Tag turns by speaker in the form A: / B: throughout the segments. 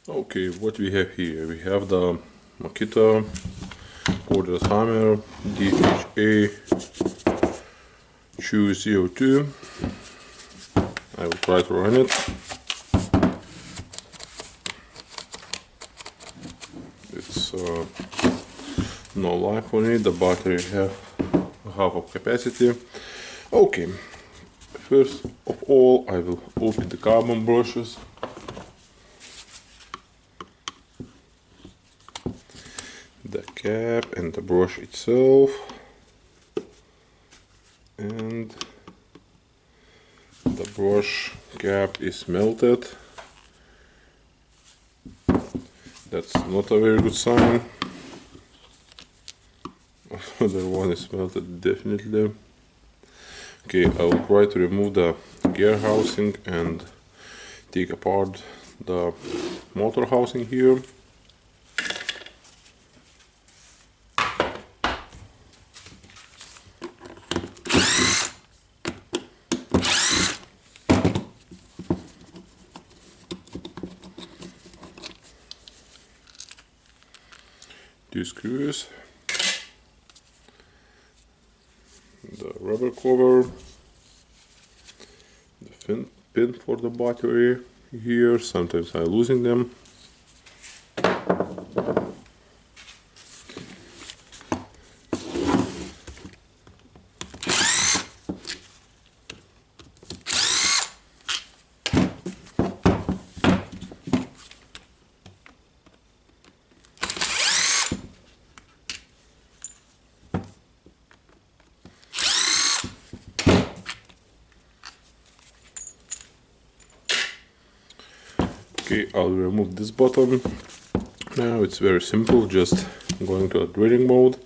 A: Okay, what we have here? We have the Makita Hammer DHR202. I will try to run it. It's no life on it. The battery have half of capacity. Okay, first of all I will open the carbon brushes. The cap and the brush itself, and the brush cap is melted. That's not a very good sign. Another one is melted, definitely. Okay, I will try to remove the gear housing and take apart the motor housing here. Two screws, the rubber cover, the pin for the battery here. Sometimes I'm losing them. Okay, I'll remove this button. Now it's very simple, just going to a drilling mode,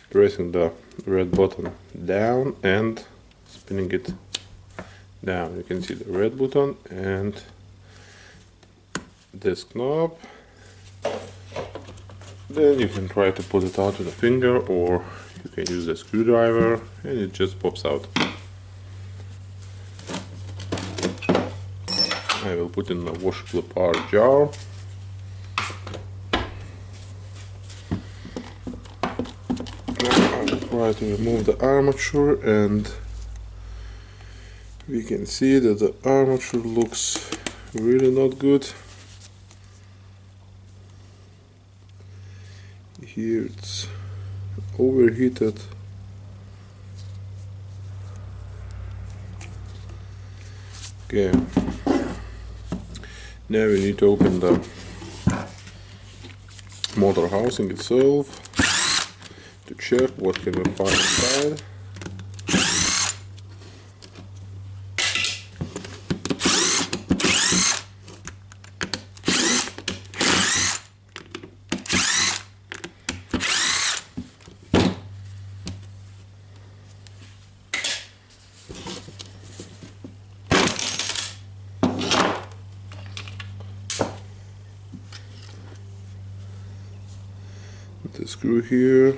A: pressing the red button down and spinning it down. You can see the red button and this knob. Then you can try to pull it out with a finger, or you can use a screwdriver and it just pops out. I will put in a washable power jar. Now I will try to remove the armature, and we can see that the armature looks really not good. Here it's overheated. Okay. Now we need to open the motor housing itself to check what can we find inside. The screw here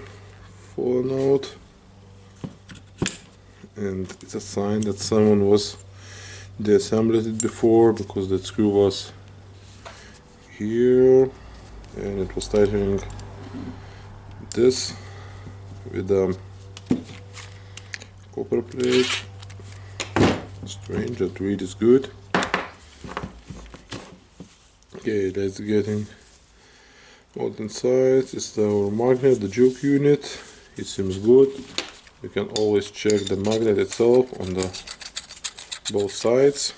A: fallen out, and it's a sign that someone was disassembled it before, because that screw was here and it was tightening this with a copper plate. Strange, that reed is good. Okay, that's getting what inside is our magnet, the joke unit. It seems good. You can always check the magnet itself on the both sides.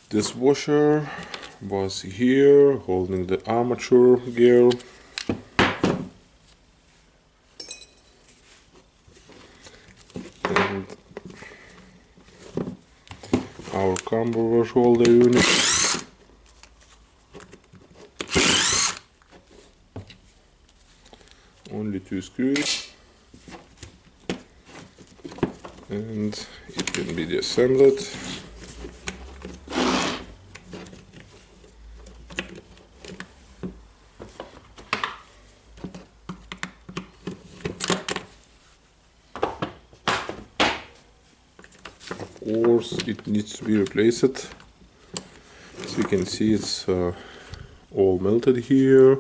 A: This washer was here holding the armature gear. And our camber wash holder unit. Only two screws, and it can be disassembled. Of course, it needs to be replaced. As you can see, it's all melted here,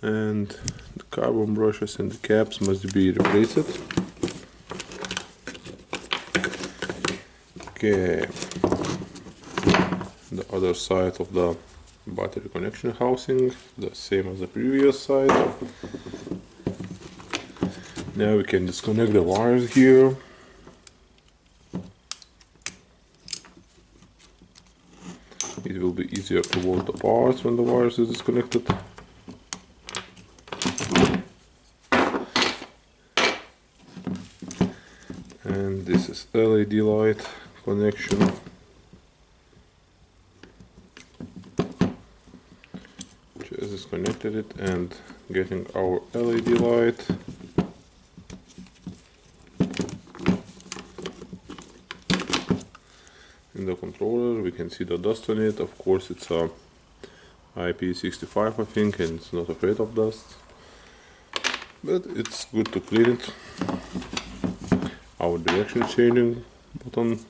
A: and the carbon brushes and the caps must be replaced. Okay, the other side of the battery connection housing, the same as the previous side. Now we can disconnect the wires here. It will be easier to work the parts when the wires is disconnected. And this is LED light connection. Just disconnected it and getting our LED light. In the controller we can see the dust on it. Of course it's a IP65 I think, and it's not afraid of dust, but it's good to clean it. Our direction changing button,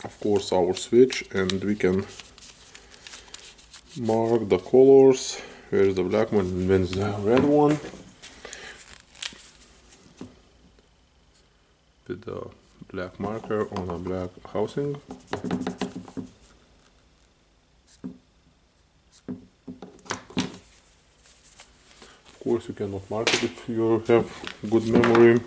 A: of course our switch, and we can mark the colors. Where's the black one and when's the red one with the black marker on a black housing. Of course you cannot mark it if you have good memory.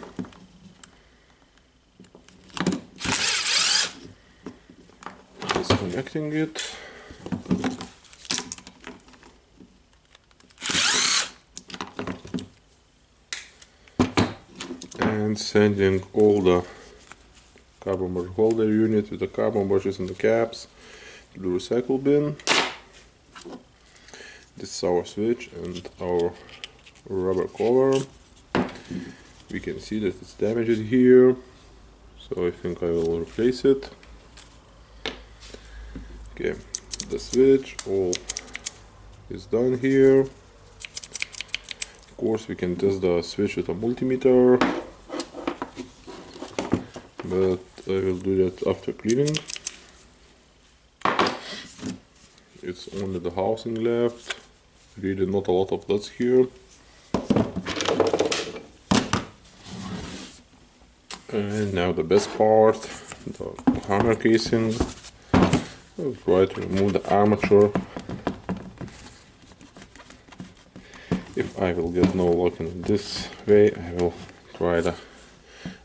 A: Disconnecting it. And sending all the carbon brush holder unit with the carbon brushes and the caps to the recycle bin. This is our switch and our rubber cover. We can see that it's damaged here, so I think I will replace it. Okay, the switch all is done here. Of course we can test the switch with a multimeter, but I will do that after cleaning. It's only the housing left, really not a lot of dust here. And now the best part, the hammer casing. I'll try to remove the armature. If I will get no luck in this way, I will try the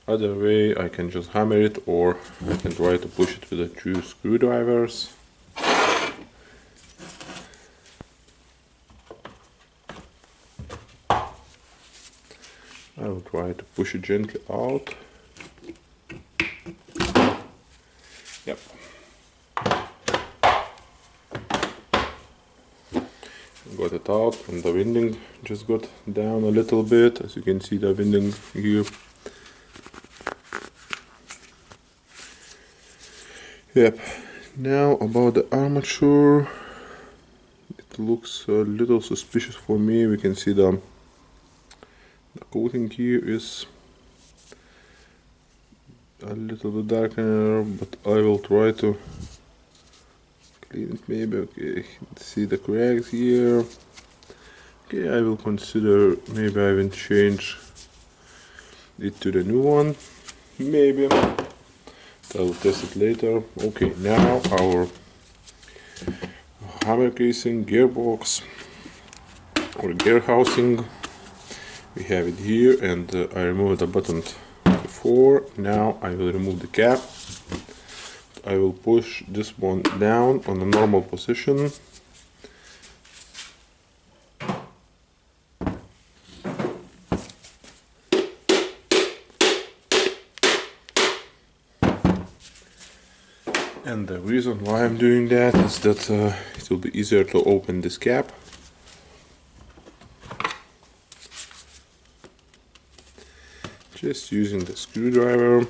A: other way. I can just hammer it, or I can try to push it with the 2 screwdrivers. I will try to push it gently out. Yep. Got it out, and the winding just got down a little bit. As you can see, the winding here. Yep. Now about the armature, it looks a little suspicious for me. We can see the coating here is a little bit darker, but I will try to clean it maybe. Okay, see the cracks here. Okay, I will consider maybe I will change it to the new one, maybe. I will test it later. Okay, now our hammer casing, gearbox or gear housing. We have it here, and I removed the button before. Now I will remove the cap. I will push this one down on the normal position. And the reason why I'm doing that is that it will be easier to open this cap. Just using the screwdriver.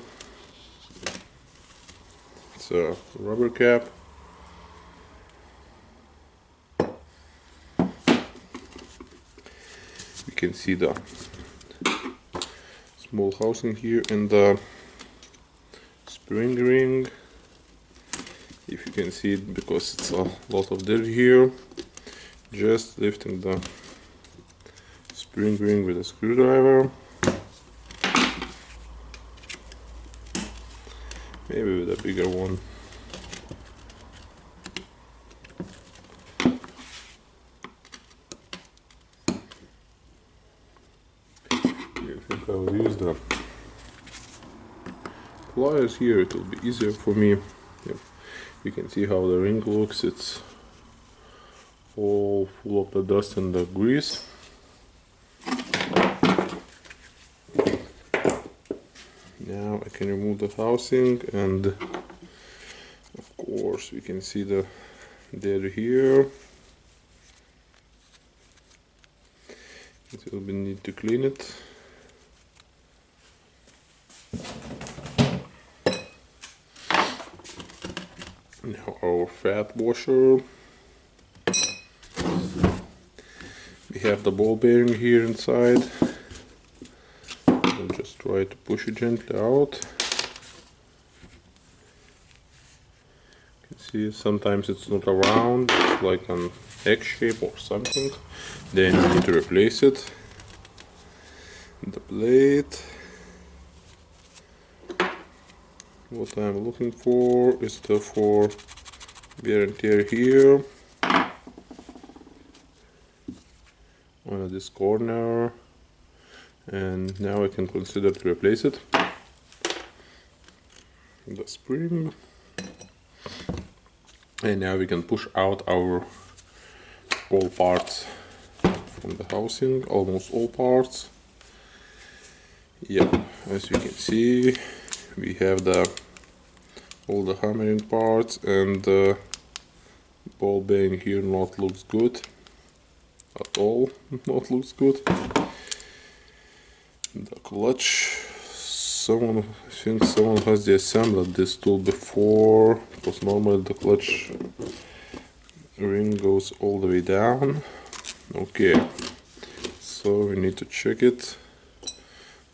A: It's a rubber cap. You can see the small housing here and the spring ring. if you can see it, because it's a lot of dirt here. Just lifting the spring ring with a screwdriver, maybe with a bigger one. I think I will use the pliers here, it will be easier for me. Yep. You can see how the ring looks, it's all full of the dust and the grease. Now I can remove the housing, and of course we can see the dirt here. It will be need to clean it. Now our fat washer. We have the ball bearing here inside. I'll just try to push it gently out. You can see sometimes it's not around, it's like an egg shape or something. Then you need to replace it. The plate. What I'm looking for is the for wear and tear here on this corner, and now I can consider to replace it. The spring, and now we can push out our all parts from the housing, almost all parts. Yep, as you can see, we have all the hammering parts, and the ball bearing here not looks good at all. Not looks good. The clutch, I think someone has disassembled this tool before, because normally the clutch ring goes all the way down. Okay, so we need to check it.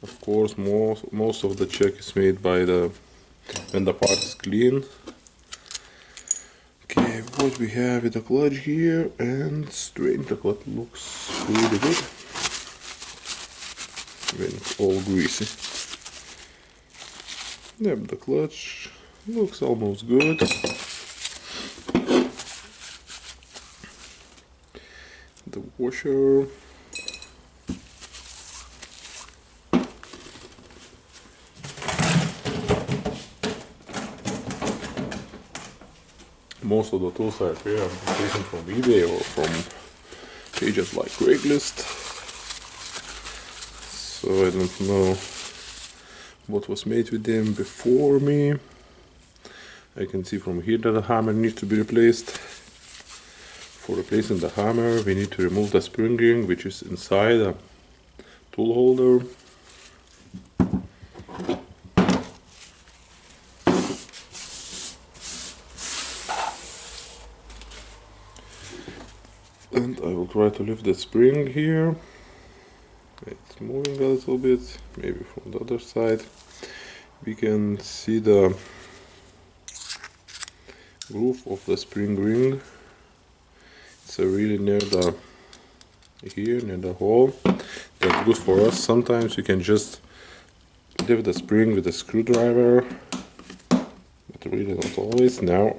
A: Of course, most of the check is made by when the part is clean. Okay, what we have is the clutch here, and straight the clutch looks really good when it's all greasy. Yep, the clutch looks almost good. The washer. Most of the tools I have here I'm taken from eBay or from pages like Craigslist, so I don't know what was made with them before me. I can see from here that the hammer needs to be replaced. For replacing the hammer, we need to remove the spring ring which is inside the tool holder. And I will try to lift the spring here. It's moving a little bit, maybe from the other side. We can see the groove of the spring ring. It's really near near the hole. That's good for us. Sometimes you can just lift the spring with a screwdriver, but really not always. Now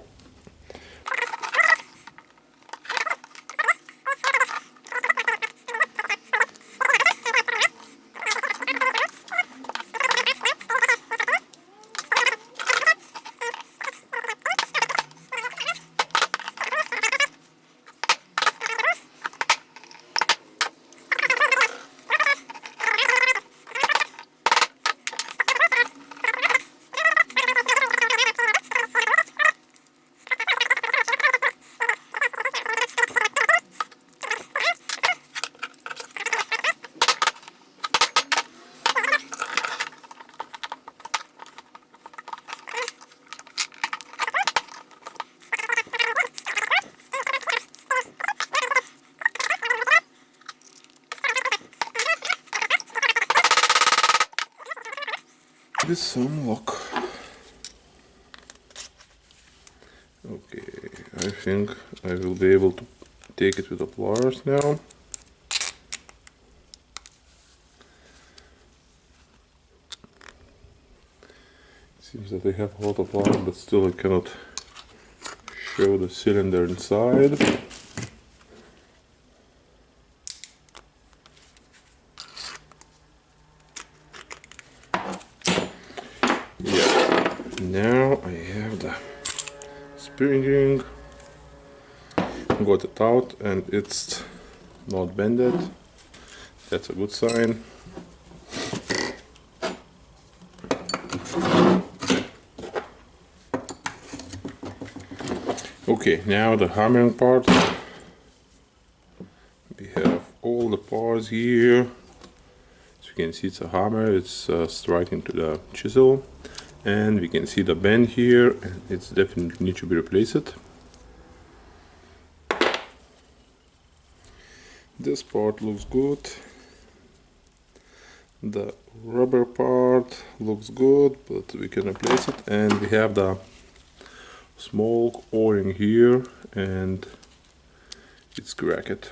A: with some luck Okay, I think I will be able to take it with the pliers now. It seems that I have a lot of pliers, but still I cannot show the cylinder inside. Yeah, now I have the spring ring. Got it out and it's not bended. That's a good sign. Okay, now the hammering part. We have all the parts here. As you can see, it's a hammer. It's striking to the chisel, and we can see the bend here, and it's definitely need to be replaced. This part looks good. The rubber part looks good, but we can replace it. And we have the small o-ring here, and it's cracked,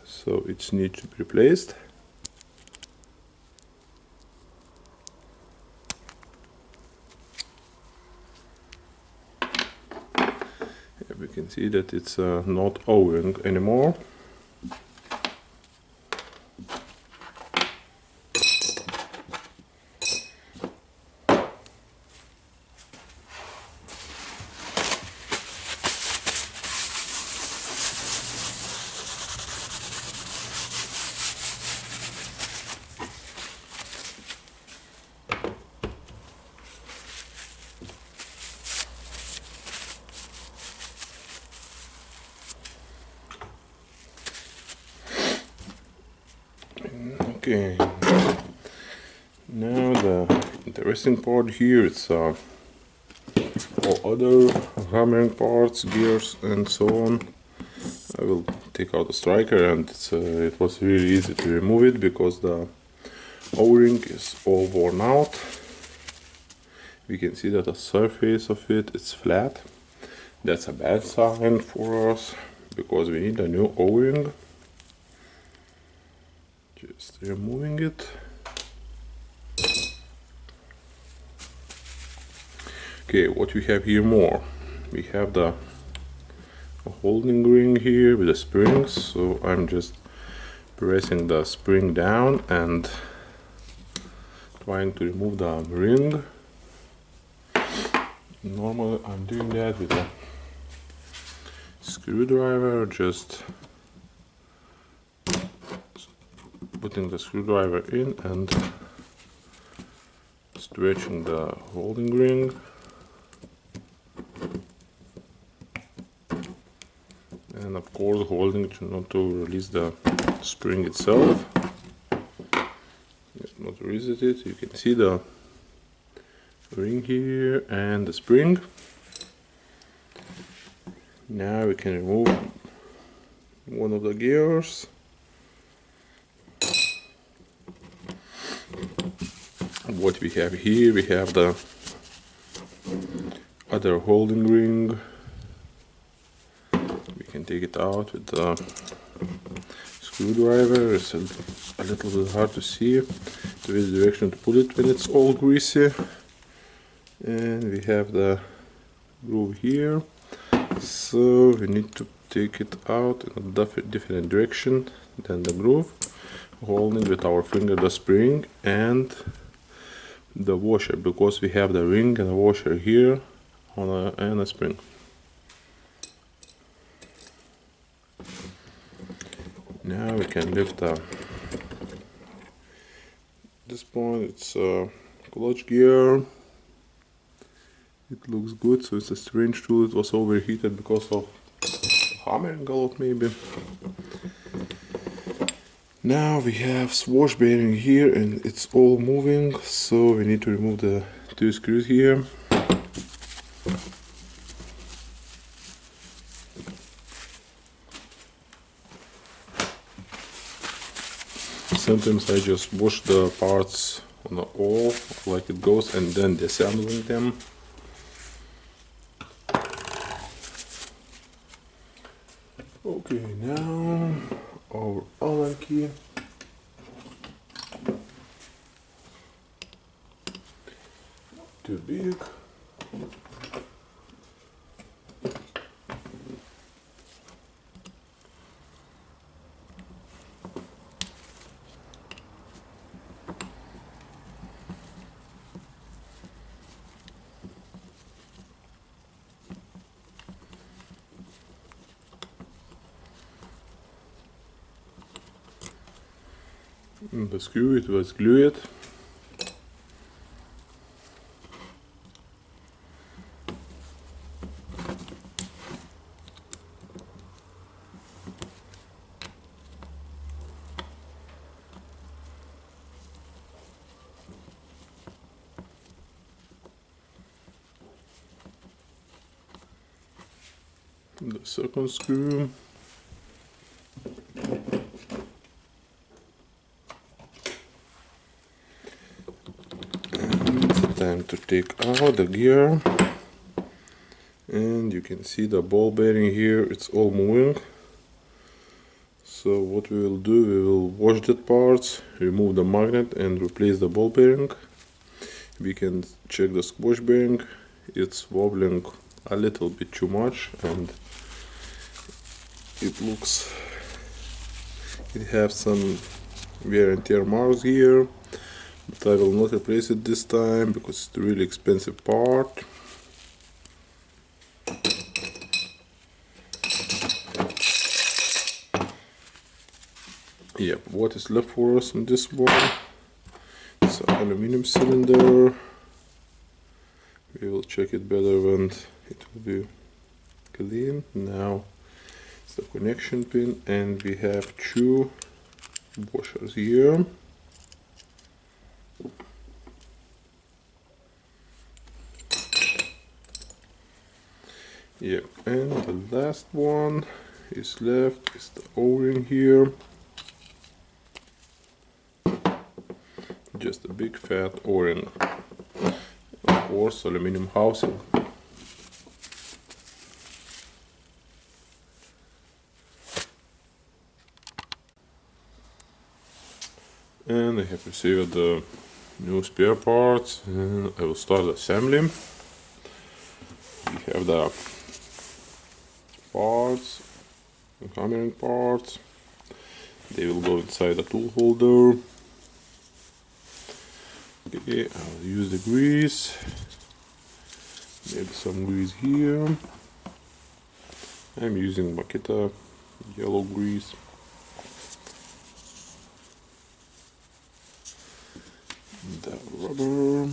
A: so it needs to be replaced. Yeah, we can see that it's not o-ring anymore. Okay, now the interesting part here, it's all other hammering parts, gears and so on. I will take out the striker, and it was really easy to remove it because the o-ring is all worn out. We can see that the surface of it is flat. That's a bad sign for us because we need a new o-ring. Just removing it. Okay, what we have here more? We have the holding ring here with the springs, so I'm just pressing the spring down and trying to remove the ring. Normally I'm doing that with a screwdriver, just putting the screwdriver in and stretching the holding ring. And of course holding to not to release the spring itself. Just not release it. You can see the ring here and the spring. Now we can remove one of the gears. What we have here, we have the other holding ring. We can take it out with the screwdriver. It's a little bit hard to see to which direction to put it when it's all greasy. And we have the groove here, so we need to take it out in a different direction than the groove, holding with our finger the spring and the washer, because we have the ring and the washer here and a spring. Now we can lift this point. It's a clutch gear. It looks good, so it's a strange tool. It was overheated because of hammering a lot maybe. Now we have swash bearing here and it's all moving, so we need to remove the two screws here. Sometimes I just wash the parts on the oil like it goes and then disassembling them. Okay, now our Allen key. Too big. The screw, it was glued. The second screw. Time to take out the gear, and you can see the ball bearing here, it's all moving. So what we will do, we will wash that parts, remove the magnet and replace the ball bearing. We can check the squash bearing, it's wobbling a little bit too much and it looks, it has some wear and tear marks here. But I will not replace it this time because it's a really expensive part. Yeah, what is left for us on this one? It's an aluminum cylinder. We will check it better when it will be clean. Now it's the connection pin, and we have two washers here. Yeah, and the last one is left is the O-ring here. Just a big fat O-ring. Of course, aluminum housing. And I have received the new spare parts, and I will start assembling. We have the parts, the hammering parts. They will go inside the tool holder. Okay, I'll use the grease. Maybe some grease here. I'm using Makita yellow grease. The rubber.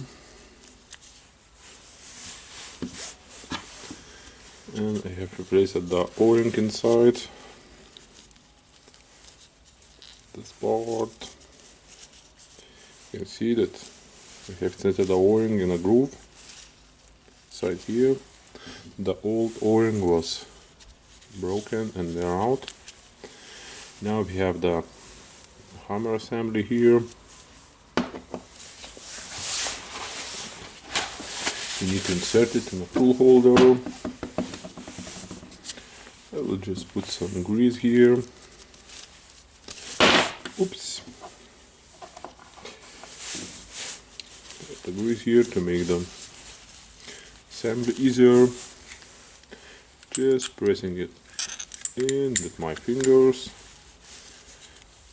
A: And I have replaced the O-ring inside this part. You can see that I have set the O-ring in a groove inside here. The old O-ring was broken and they're out. Now we have the hammer assembly here. You need to insert it in a tool holder. I will just put some grease here. Oops. Put the grease here to make the assembly easier. Just pressing it in with my fingers.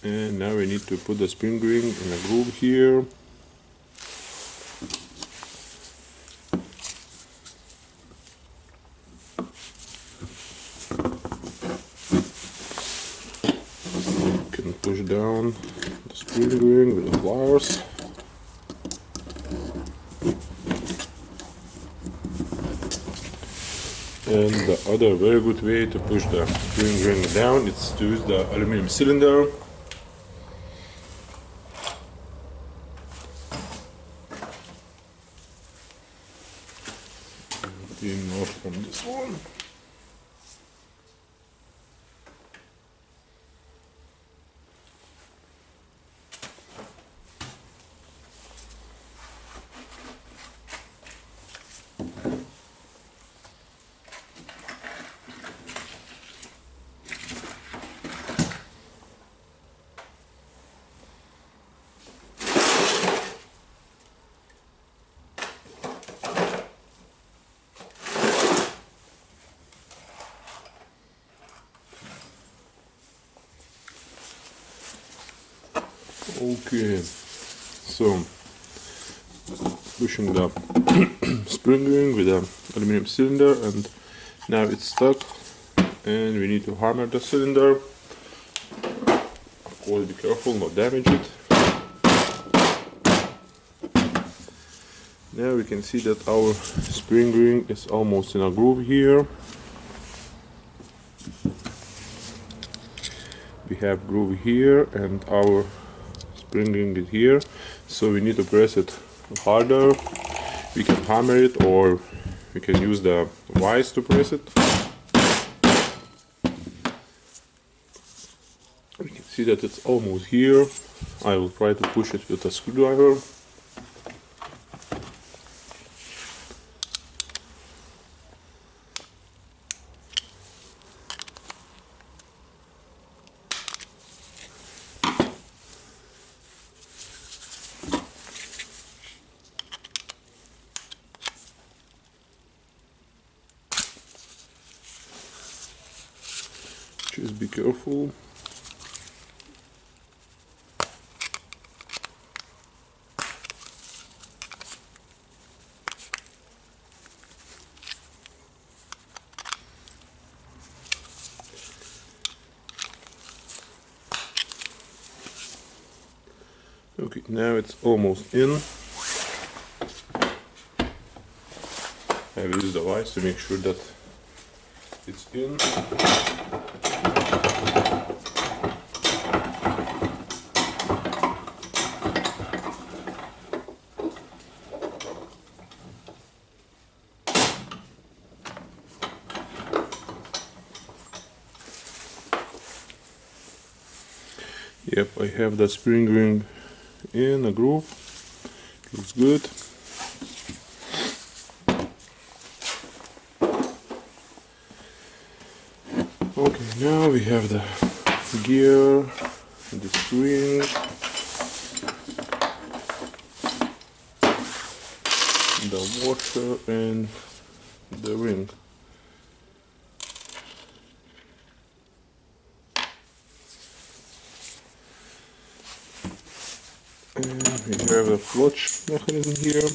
A: And now we need to put the spring ring in a groove here. Push down the spring ring with the pliers. And the other very good way to push the spring ring down is to use the aluminum cylinder. Clean off from this one. Okay, so pushing the spring ring with an aluminum cylinder, and now it's stuck, and we need to hammer the cylinder. Of course, be careful not damage it. Now we can see that our spring ring is almost in a groove here. We have groove here and our spring ring is here, so we need to press it harder. We can hammer it, or we can use the vise to press it. We can see that it's almost here. I will try to push it with a screwdriver. Just be careful. Okay, now it's almost in. I will use the vise to make sure that it's in. Yep, I have the spring ring in a groove. Looks good. Okay, now we have the gear, the spring, the washer and the ring. And we have the clutch mechanism here.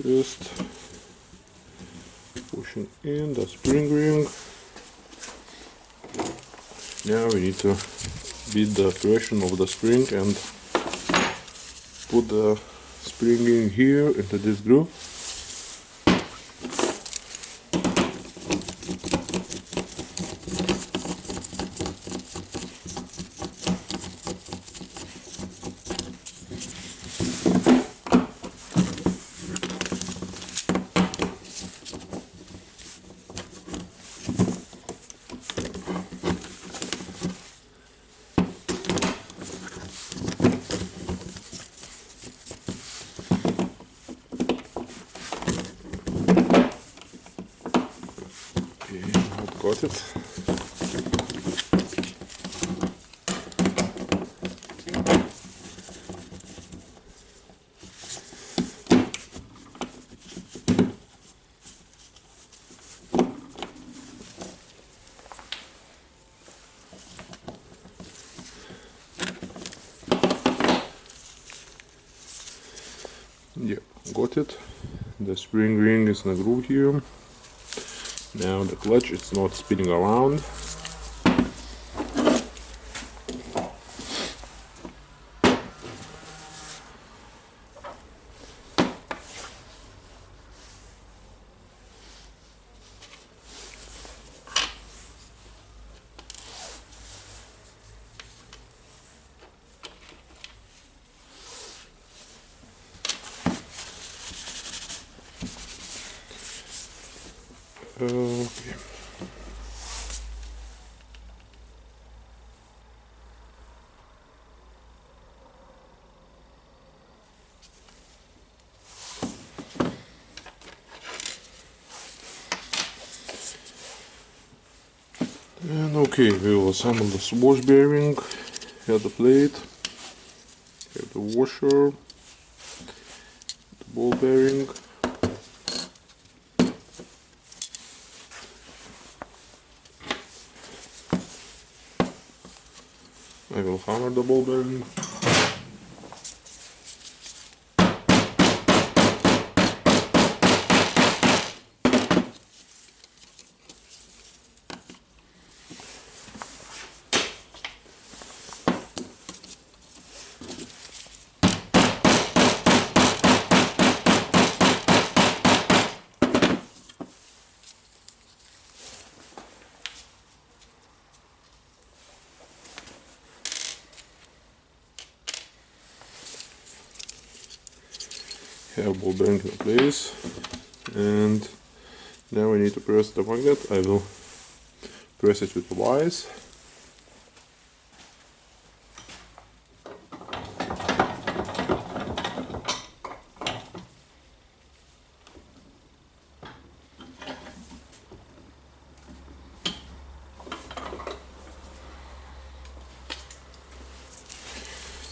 A: Just pushing in the spring ring. Now we need to beat the operation of the spring and put the spring in here into this groove. Got it. Yeah, got it. The spring ring is in a groove here. Now the clutch is not spinning around. Okay. And okay, we will assemble the wash bearing, have the plate, have the washer, the ball bearing, hammer the ball bearing. Have ball bearing in place, and now we need to press the magnet. I will press it with the vise.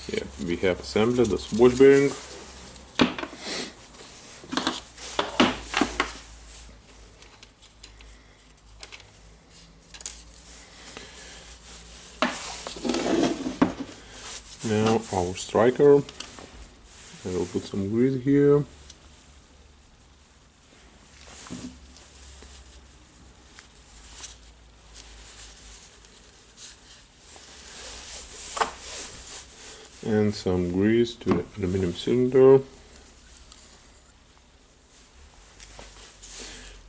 A: Yeah, we have assembled the wash bearing. Now our striker, I will put some grease here. And some grease to the aluminum cylinder.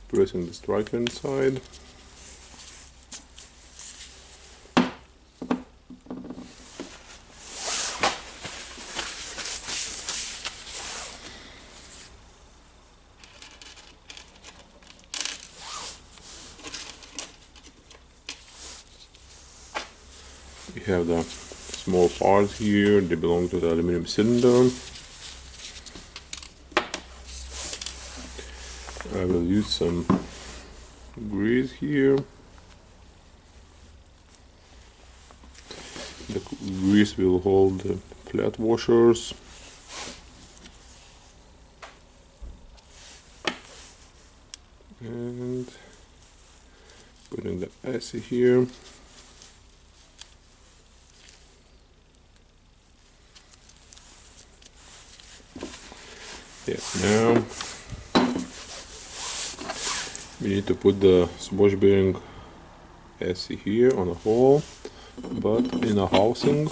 A: Pressing the striker inside. We have the small parts here, they belong to the aluminum cylinder. I will use some grease here. The grease will hold the flat washers. And putting the icy here. Yeah, now we need to put the wash bearing SC here on a hole, but in a housing.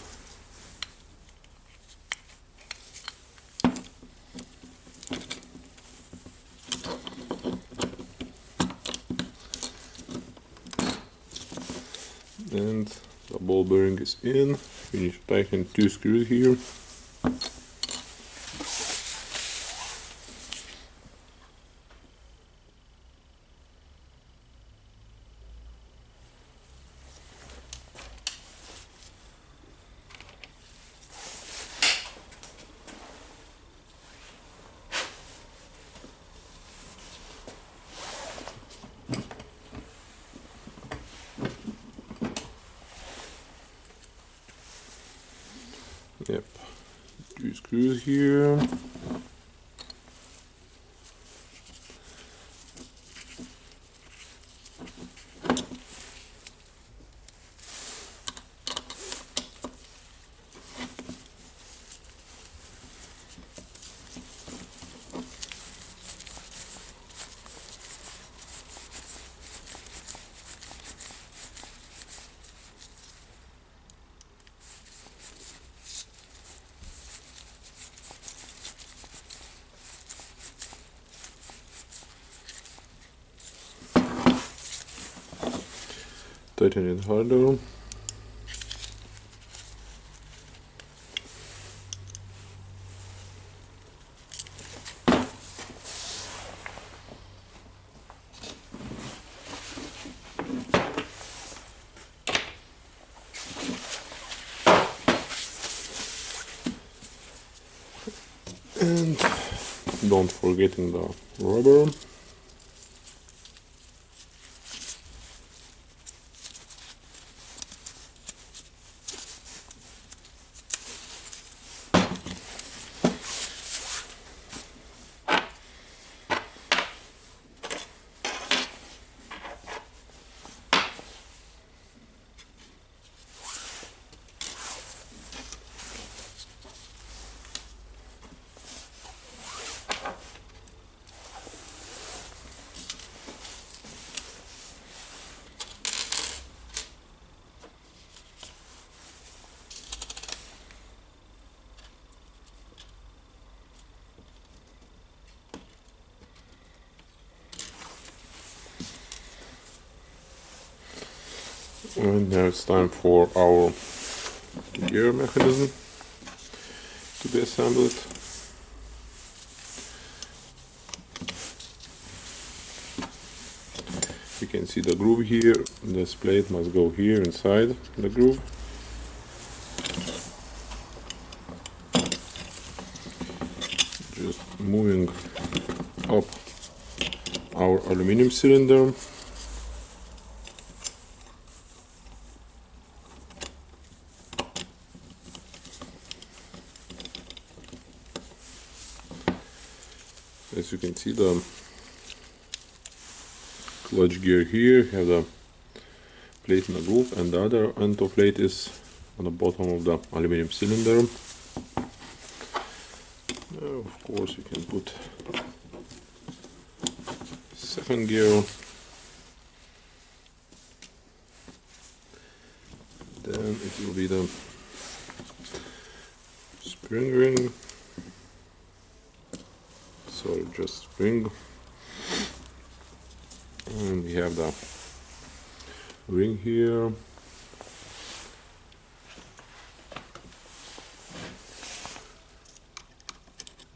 A: And the ball bearing is in. We need to tighten 2 screws here. Yep, 2 screws here. Tighten it harder. And don't forgetting the rubber. And now it's time for our gear mechanism to be assembled. You can see the groove here. This plate must go here inside the groove. Just moving up our aluminum cylinder. As you can see, the clutch gear here have the plate in the groove, and the other end of plate is on the bottom of the aluminum cylinder. Now, of course, you can put second gear, then it will be the spring ring. Sorry, just spring. And we have the ring here.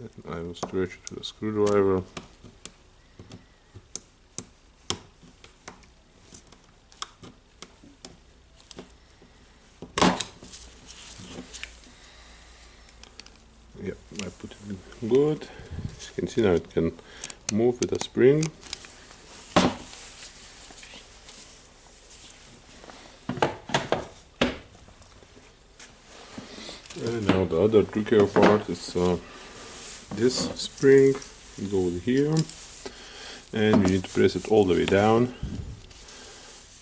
A: And I will stretch it with a screwdriver. Yep, I put it good. As you can see, now it can move with a spring. And now the other trickier part is this spring. You go here, and you need to press it all the way down.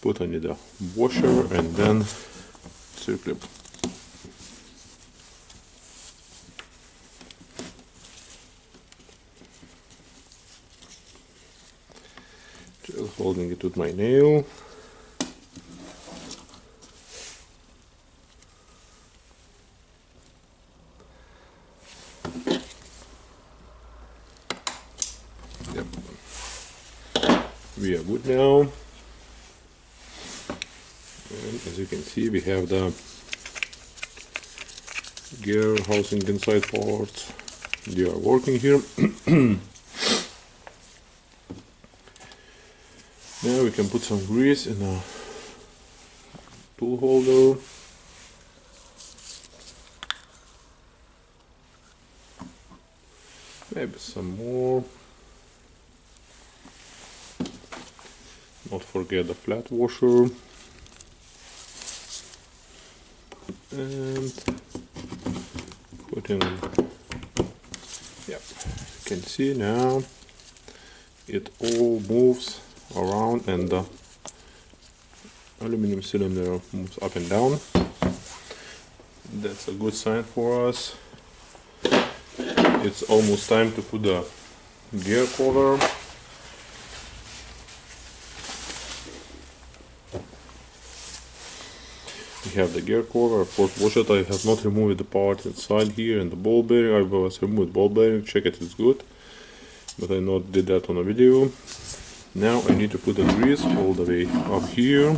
A: Put on the washer and then circlip. Just holding it with my nail. Yep. We are good now. And as you can see, we have the gear housing inside parts. They are working here. Now we can put some grease in a tool holder. Maybe some more. Not forget the flat washer. And put in, yep, you can see now it all moves around and the aluminum cylinder moves up and down. That's a good sign for us. It's almost time to put the gear cover. We have the gear cover. Of course, watch it, I have not removed the part inside here and the ball bearing. I was removed ball bearing, check it, it's good, but I not did that on a video. Now I need to put the grease all the way up here.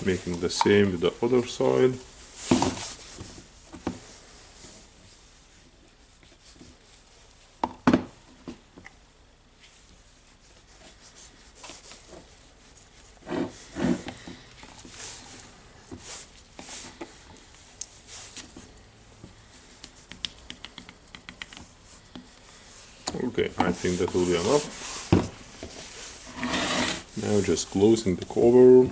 A: Making the same with the other side. Okay, I think that will be enough. Now just closing the cover.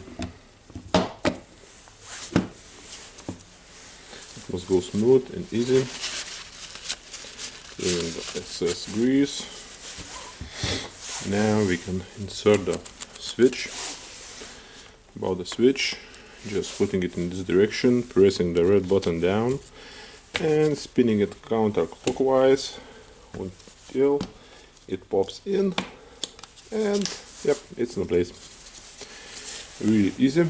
A: It must go smooth and easy. Clearing the excess grease. Now we can insert the switch. about the switch, just putting it in this direction, pressing the red button down and spinning it counterclockwise until it pops in, and yep, it's in place. Really easy.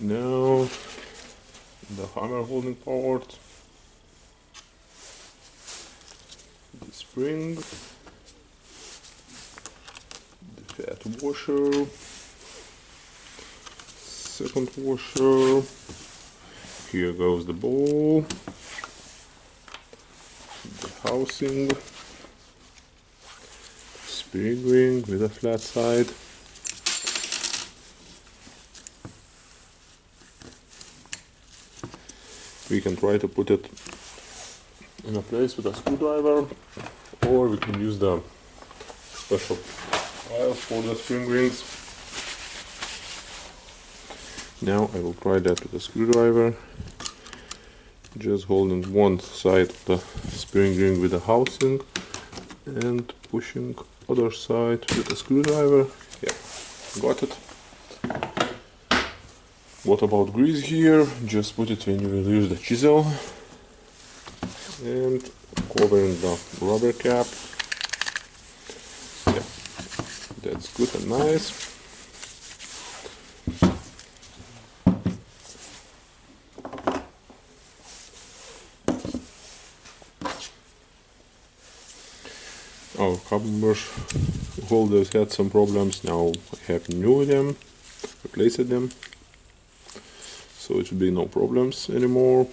A: Now the hammer holding part, the spring, the fat washer, second washer, here goes the ball, the housing, spring ring with a flat side, we can try to put it in a place with a screwdriver, or we can use the special file for the spring rings. Now I will try that with a screwdriver, just holding one side of the spring ring with the housing and pushing other side with a screwdriver. Yeah, got it. What about grease here? Just put it when you will use the chisel and covering the rubber cap. Yeah, that's good and nice. Our carbon brush holders had some problems. Now I have new them, replaced them, so it should be no problems anymore.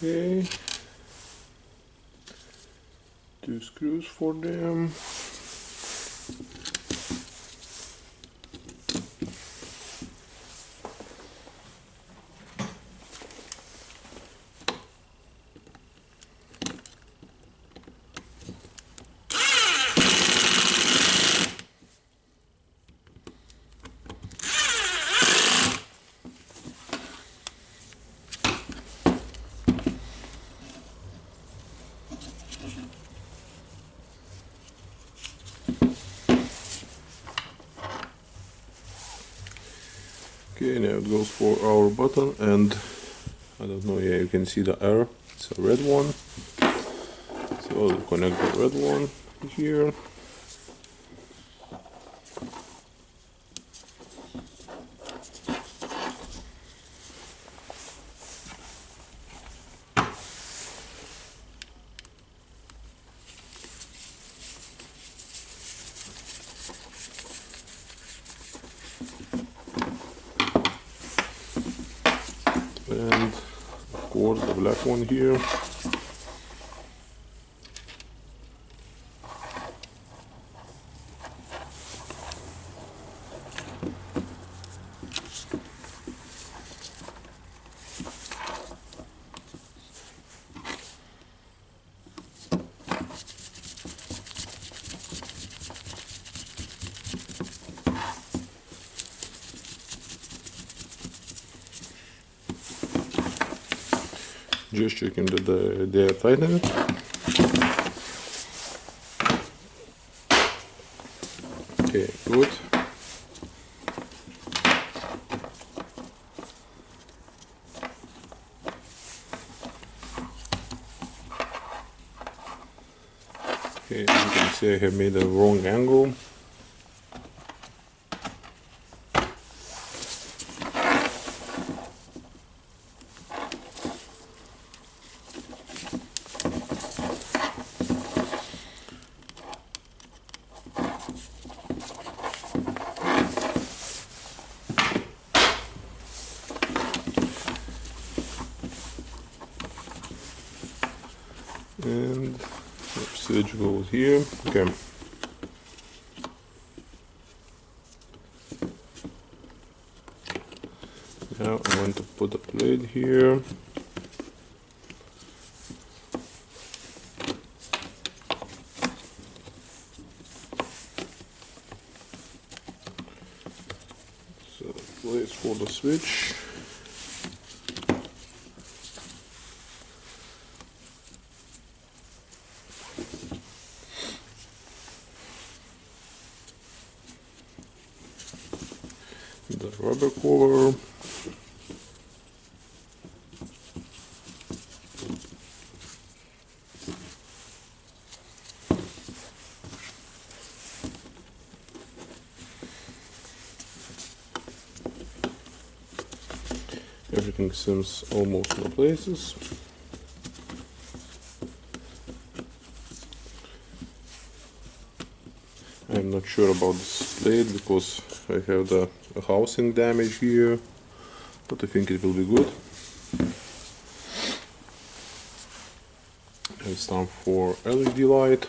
A: Okay, 2 screws for them. Okay, now it goes for our button, and I don't know, yeah, you can see the arrow, it's a red one, so I'll connect the red one here. And of course the black one here. Just checking that they are tightened. Okay, good. Okay, you can see I have made a wrong angle. edge goes here. Okay. Now I want to put a plate here. So place for the switch. The rubber cover. Everything seems almost in places. I'm not sure about this plate because I have the housing damage here, but I think it will be good. It's time for LED light.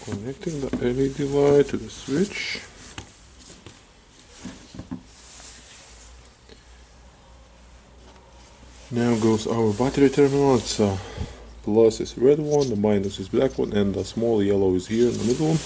A: Connecting the LED light to the switch. Now goes our battery terminal. It's plus is red one, the minus is black one, and the small yellow is here in the middle.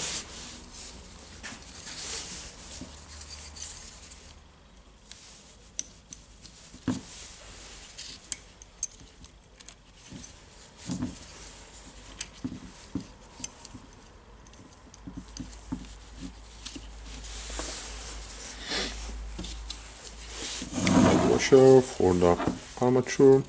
A: Washer for the armature.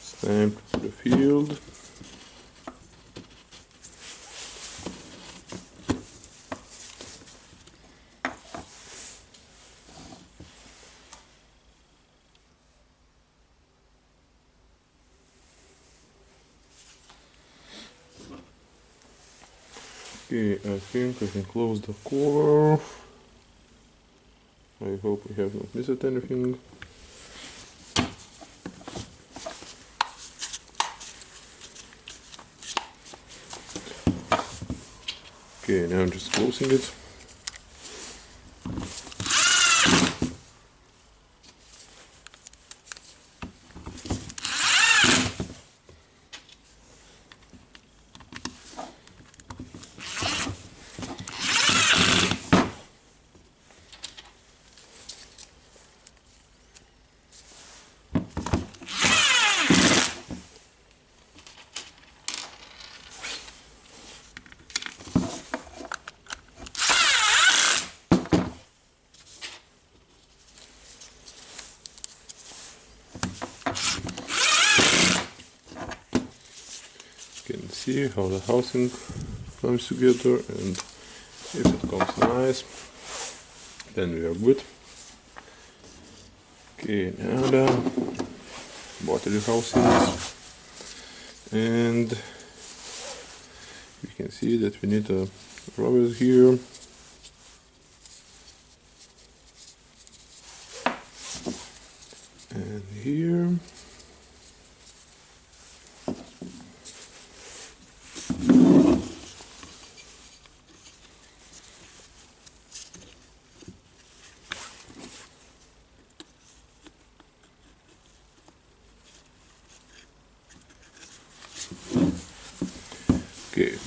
A: Stamped to the field. Okay, I think I can close the cover. I hope we have not missed anything. Okay, now I'm just closing it. Can see how the housing comes together, and if it comes nice, then we are good. Okay, now the battery housings, and we can see that we need a rubber here. And here.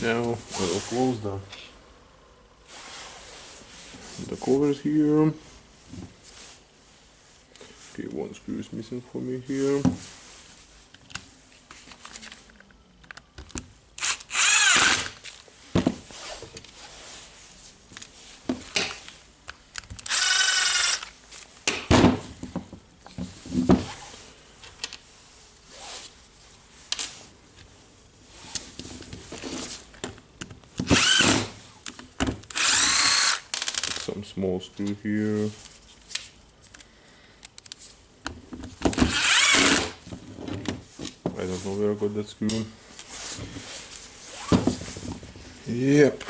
A: Now I will close the covers here. Okay, one screw is missing for me here. Some small screw here. I don't know where I got that screw. Yep.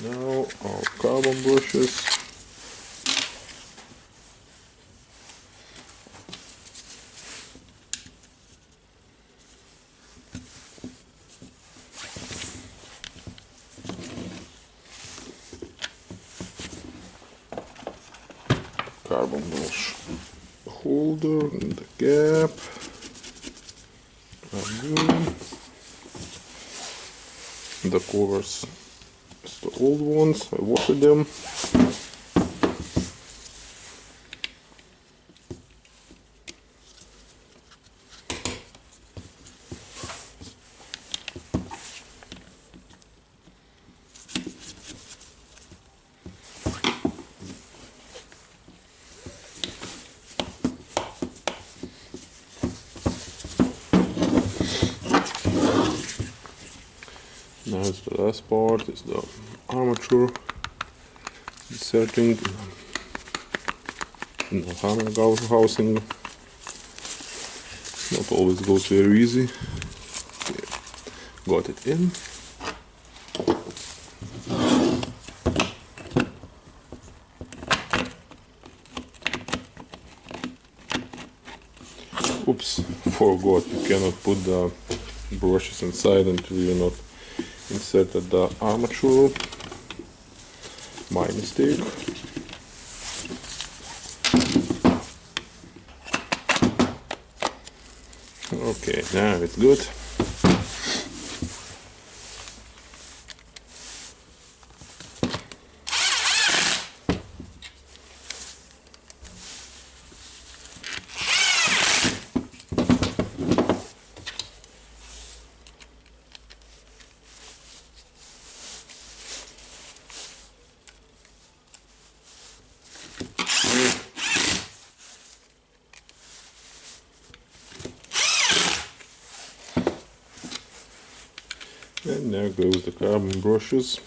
A: Now our carbon brushes. Carbon brush holder and the gap. The covers, it's the old ones, I washed them. Now it's the last part, is the armature inserting in the hammer housing. Not always goes very easy. Okay. Got it in. Oops, forgot, you cannot put the brushes inside until you're not inserted the armature. My mistake. Okay, now it's good. And there goes the carbon brushes.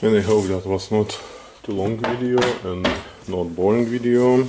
A: And I hope that was not too long video and not boring video.